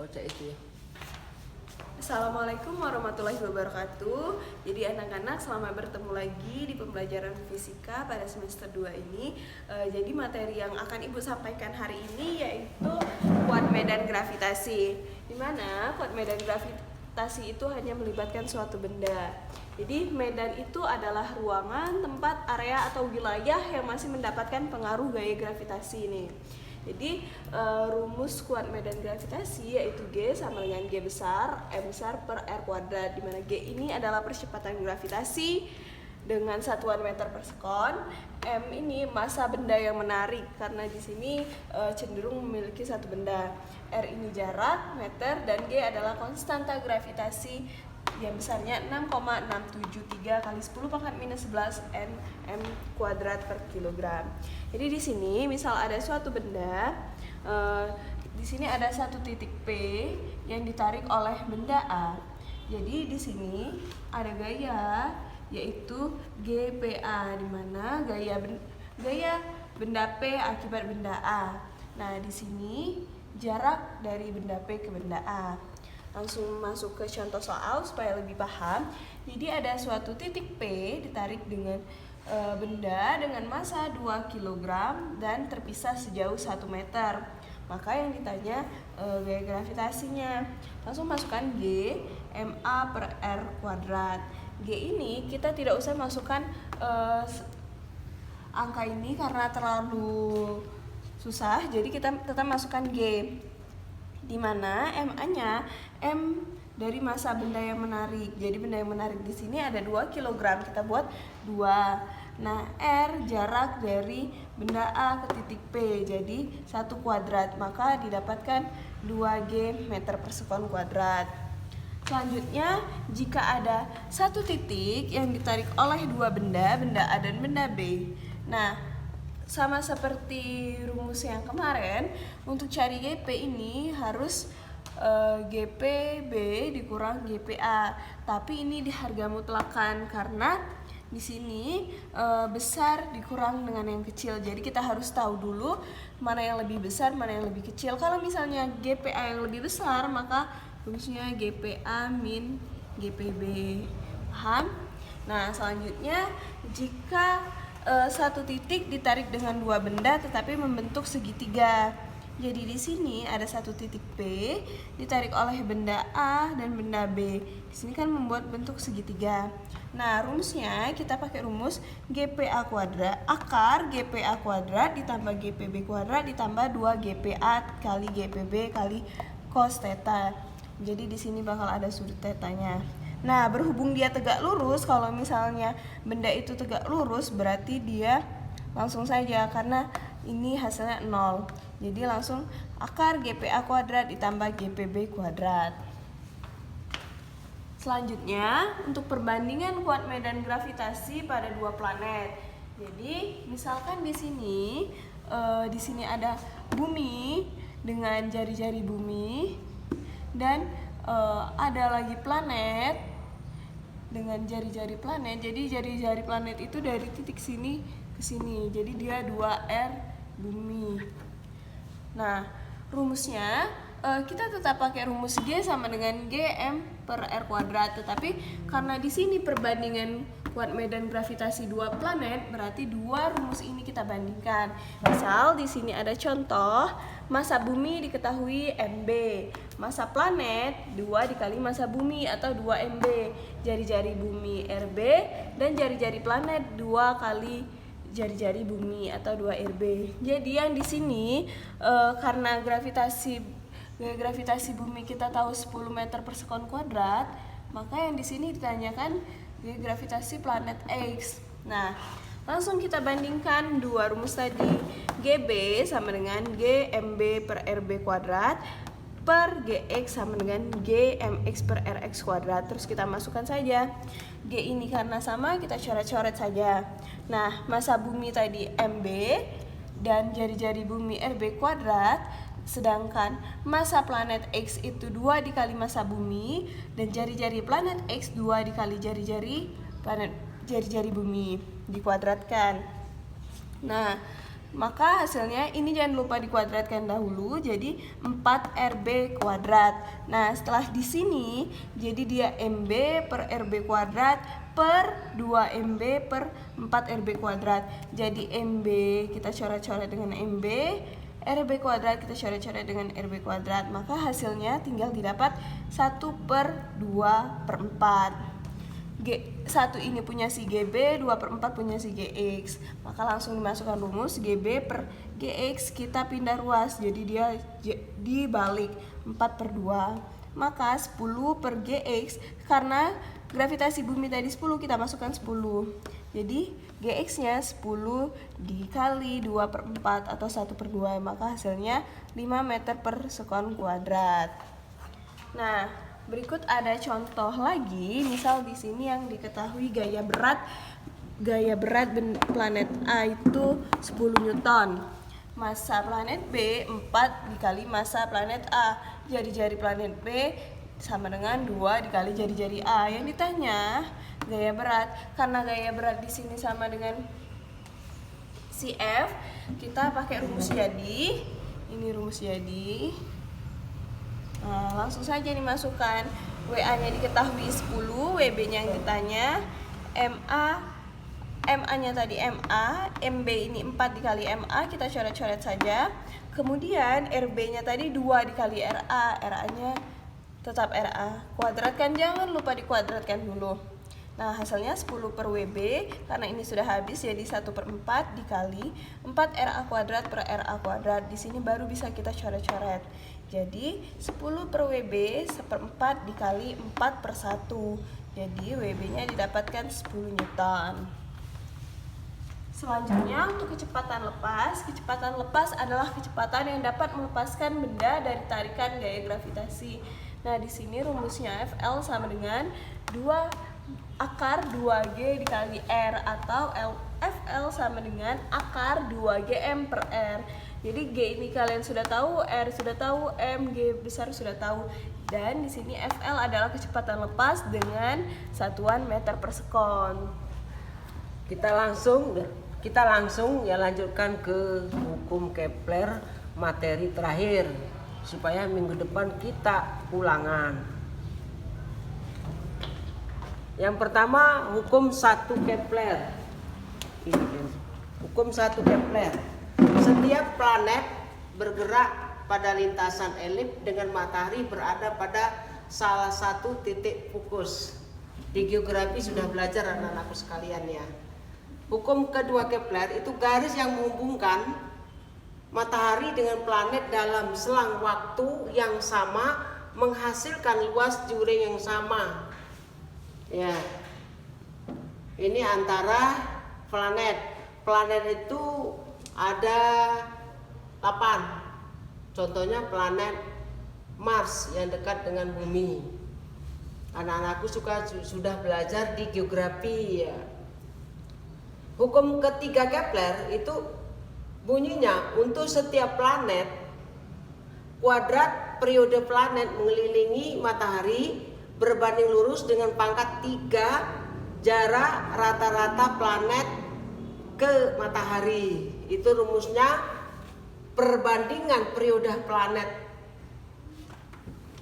kocak itu ya. Assalamualaikum warahmatullahi wabarakatuh. Jadi anak-anak, selamat bertemu lagi di pembelajaran fisika pada semester 2 ini. Jadi materi yang akan Ibu sampaikan hari ini yaitu kuat medan gravitasi. Di mana kuat medan gravitasi itu hanya melibatkan suatu benda. Jadi medan itu adalah ruangan, tempat, area atau wilayah yang masih mendapatkan pengaruh gaya gravitasi ini. Jadi rumus kuat medan gravitasi yaitu G sama dengan G besar M besar per R kuadrat, di mana G ini adalah percepatan gravitasi dengan satuan meter per sekon. M ini massa benda yang menarik karena di sini cenderung memiliki satu benda. R ini jarak meter dan G adalah konstanta gravitasi yang besarnya 6,673 kali 10 pangkat minus 11 nm kuadrat per kilogram. Jadi di sini misal ada suatu benda, di sini ada satu titik P yang ditarik oleh benda A. Jadi di sini ada gaya yaitu GPA, di mana gaya benda P akibat benda A. Nah, di sini jarak dari benda P ke benda A. Langsung masuk ke contoh soal supaya lebih paham. Jadi ada suatu titik P ditarik dengan benda dengan massa 2 kg dan terpisah sejauh 1 meter. Maka yang ditanya gaya gravitasinya. Langsung masukkan G MA per R kuadrat. G ini kita tidak usah masukkan angka ini karena terlalu susah. Jadi kita tetap masukkan G, di mana MA-nya M dari massa benda yang menarik. Jadi benda yang menarik di sini ada 2 kg, kita buat 2. Nah, R jarak dari benda A ke titik P, jadi 1 kuadrat, maka didapatkan 2G meter per sekon kuadrat. Selanjutnya, jika ada satu titik yang ditarik oleh dua benda A dan benda B. Nah, sama seperti rumus yang kemarin, untuk cari GP ini harus GPB dikurang GPA. Tapi ini di harga mutlakan karena di sini besar dikurang dengan yang kecil. Jadi kita harus tahu dulu mana yang lebih besar, mana yang lebih kecil. Kalau misalnya GPA yang lebih besar, maka rumusnya GPA min GPB. Paham? Nah, selanjutnya jika satu titik ditarik dengan dua benda tetapi membentuk segitiga. Jadi di sini ada satu titik P ditarik oleh benda A dan benda B. Di sini kan membuat bentuk segitiga. Nah, rumusnya kita pakai rumus GPA kuadrat akar GPA kuadrat ditambah GPB kuadrat ditambah 2 GPA kali GPB kali cos theta. Jadi di sini bakal ada sudut tetanya. Nah, berhubung dia tegak lurus, kalau misalnya benda itu tegak lurus berarti dia langsung saja karena ini hasilnya 0. Jadi langsung akar GPA kuadrat ditambah GPB kuadrat. Selanjutnya, untuk perbandingan kuat medan gravitasi pada dua planet. Jadi, misalkan di sini ada bumi dengan jari-jari bumi dan ada lagi planet dengan jari-jari planet. Jadi jari-jari planet itu dari titik sini ke sini. Jadi dia 2R bumi. Nah, rumusnya kita tetap pakai rumus G sama dengan GM per R kuadrat. Tetapi karena di sini perbandingan kuat medan gravitasi dua planet, berarti dua rumus ini kita bandingkan. Misal di sini ada contoh, massa bumi diketahui MB, massa planet 2 dikali massa bumi atau 2 MB, jari-jari bumi RB dan jari-jari planet 2 kali jari-jari bumi atau 2 RB. Jadi yang di sini karena gravitasi bumi kita tahu 10 meter per sekon kuadrat, maka yang di sini ditanyakan gravitasi planet X. Nah, langsung kita bandingkan dua rumus tadi. GB sama dengan GMB per RB kuadrat per GX sama dengan GMX per RX kuadrat. Terus kita masukkan saja. G ini karena sama, kita coret-coret saja. Nah, massa bumi tadi MB dan jari-jari bumi RB kuadrat, sedangkan massa planet X itu 2 dikali massa bumi dan jari-jari planet X 2 dikali jari-jari bumi dikuadratkan. Nah, Maka hasilnya ini jangan lupa dikuadratkan dahulu, jadi 4RB kuadrat. Nah, setelah di sini jadi dia MB per RB kuadrat per 2MB per 4RB kuadrat. Jadi MB kita coret-coret dengan MB, RB kuadrat kita coret-coret dengan RB kuadrat. Maka hasilnya tinggal didapat 1/2/4. G1 ini punya si GB, 2/4 punya si GX. Maka langsung dimasukkan rumus GB per GX, kita pindah ruas, jadi dia dibalik 4/2. Maka 10 per GX, karena gravitasi bumi tadi 10, kita masukkan 10. Jadi GX nya 10 dikali 2/4 atau 1/2. Maka hasilnya 5 meter per sekon kuadrat. Nah, berikut ada contoh lagi, misal di sini yang diketahui gaya berat planet A itu 10 Newton. Massa planet B 4 dikali massa planet A. Jari-jari planet B sama dengan 2 dikali jari-jari A. Yang ditanya gaya berat, karena gaya berat di sini sama dengan CF, kita pakai rumus jadi. Ini rumus jadi. Nah, langsung saja dimasukkan. WA-nya diketahui 10, WB-nya yang ditanya, MA-nya tadi MA, MB ini 4 dikali MA, kita coret-coret saja. Kemudian RB-nya tadi 2 dikali RA, RA-nya tetap RA. Kuadratkan, jangan lupa dikuadratkan dulu. Nah, hasilnya 10 per WB, karena ini sudah habis jadi 1/4 dikali 4 RA kuadrat per RA kuadrat. Di sini baru bisa kita coret-coret. Jadi 10 per WB 1/4 dikali 4/1. Jadi WB-nya didapatkan 10 Newton. Selanjutnya untuk kecepatan lepas adalah kecepatan yang dapat melepaskan benda dari tarikan gaya gravitasi. Nah, di sini rumusnya FL sama dengan 2/2G dikali R, atau FL sama dengan akar 2GM per R. Jadi G ini kalian sudah tahu, R sudah tahu, M, G besar sudah tahu. Dan di sini FL adalah kecepatan lepas dengan satuan meter per sekon. Kita langsung ya lanjutkan ke hukum Kepler materi terakhir, supaya minggu depan kita ulangan. Yang pertama, hukum 1 Kepler. Hukum 1 Kepler. Setiap planet bergerak pada lintasan elip dengan matahari berada pada salah satu titik fokus. Di geografi sudah belajar anak-anakku sekalian ya. Hukum kedua Kepler itu garis yang menghubungkan matahari dengan planet dalam selang waktu yang sama menghasilkan luas juring yang sama. Ya. Ini antara planet. Planet itu ada 8. Contohnya planet Mars yang dekat dengan bumi. Anak-anakku sudah belajar di geografi ya. Hukum ketiga Kepler itu bunyinya, untuk setiap planet, kuadrat periode planet mengelilingi matahari berbanding lurus dengan pangkat 3 jarak rata-rata planet ke matahari. Itu rumusnya perbandingan periode planet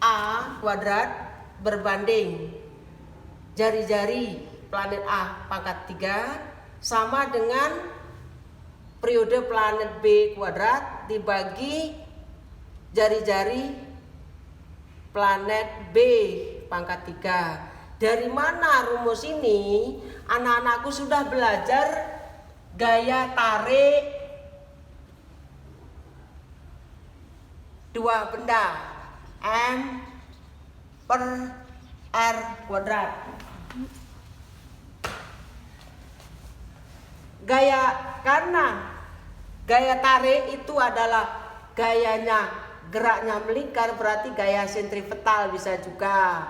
A kuadrat berbanding jari-jari planet A pangkat 3 sama dengan periode planet B kuadrat dibagi jari-jari planet B pangkat 3. Dari mana rumus ini? Anak-anakku sudah belajar gaya tarik dua benda, M per R kuadrat. Karena gaya tarik itu adalah gayanya geraknya melingkar, berarti gaya sentripetal bisa juga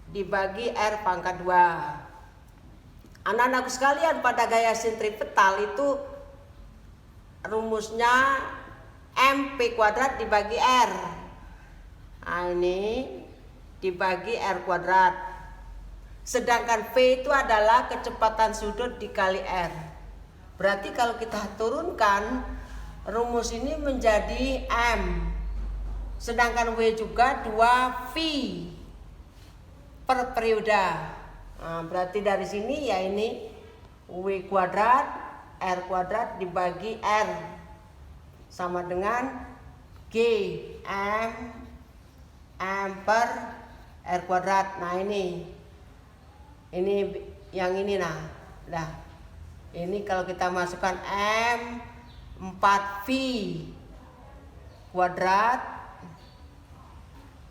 dibagi R pangkat 2. Anak-anakku sekalian, pada gaya sentripetal itu rumusnya MP kuadrat dibagi R. Nah, ini dibagi R kuadrat. Sedangkan V itu adalah kecepatan sudut dikali R. Berarti kalau kita turunkan rumus ini menjadi M. Sedangkan W juga 2V per periode. Nah, berarti dari sini ya ini W kuadrat R kuadrat dibagi R sama dengan G M per R kuadrat. Nah ini yang ini nah. Ini kalau kita masukkan M 4V kuadrat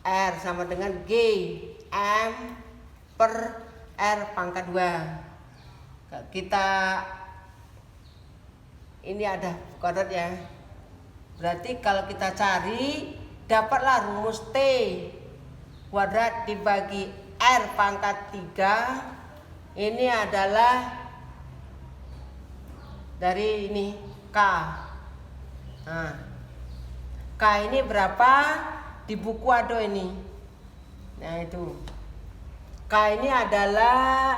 R sama dengan G M per R pangkat 2. Kita ini ada kuadrat ya. Berarti kalau kita cari dapatlah rumus T kuadrat dibagi R pangkat 3. Ini adalah dari ini K. Nah, K ini berapa di buku ada ini. Nah itu K ini adalah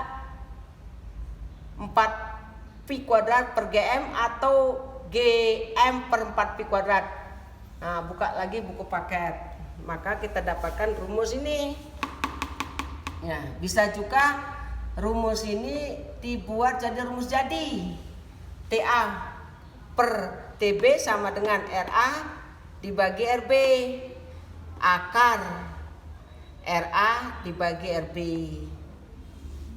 4V kuadrat per GM atau GM per 4V kuadrat. Nah buka lagi buku paket, maka kita dapatkan rumus ini. Ya, bisa juga rumus ini dibuat jadi rumus jadi. TA per TB sama dengan RA dibagi RB. Akar RA dibagi RB.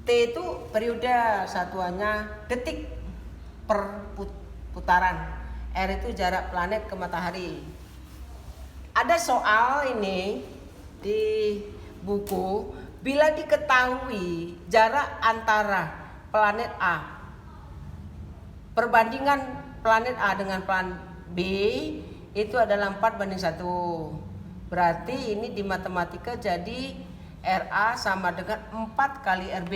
T itu periode, satuannya detik per putaran. R itu jarak planet ke matahari. Ada soal ini di buku, bila diketahui jarak antara planet A, perbandingan planet A dengan planet B itu adalah 4:1. Berarti ini di matematika jadi RA sama dengan 4 kali RB.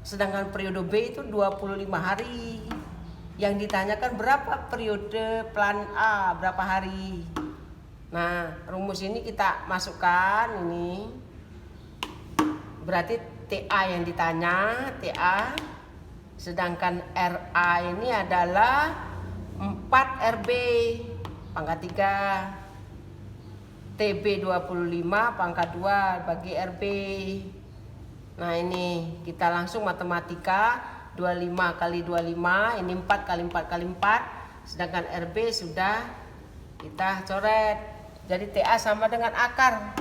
Sedangkan periode B itu 25 hari. Yang ditanyakan berapa periode planet A, berapa hari. Nah, rumus ini kita masukkan ini. Berarti TA yang ditanya, TA. Sedangkan RA ini adalah 4 RB pangkat 3. TB 25 pangkat 2 bagi RB. Nah ini kita langsung matematika, 25 kali 25 ini 4 kali 4 kali 4. Sedangkan RB sudah kita coret. Jadi TA sama dengan akar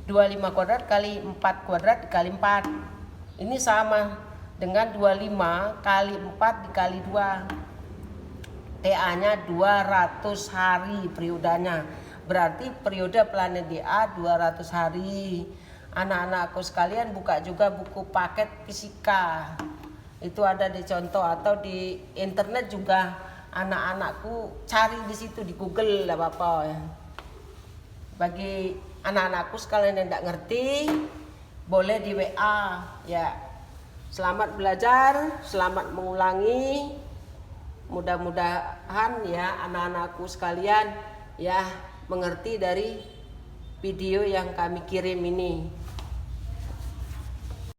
25 kuadrat kali 4 kuadrat dikali 4. Ini sama dengan 25 kali 4 dikali 2. TA nya 200 hari periodanya. Berarti periode planet DA 200 hari. Anak-anakku sekalian buka juga buku paket fisika. Itu ada di contoh atau di internet juga. Anak-anakku cari di situ di Google lah Bapak ya. Bagi anak-anakku sekalian yang tidak ngerti boleh di WA ya. Selamat belajar, selamat mengulangi. Mudah-mudahan ya anak-anakku sekalian ya mengerti dari video yang kami kirim ini.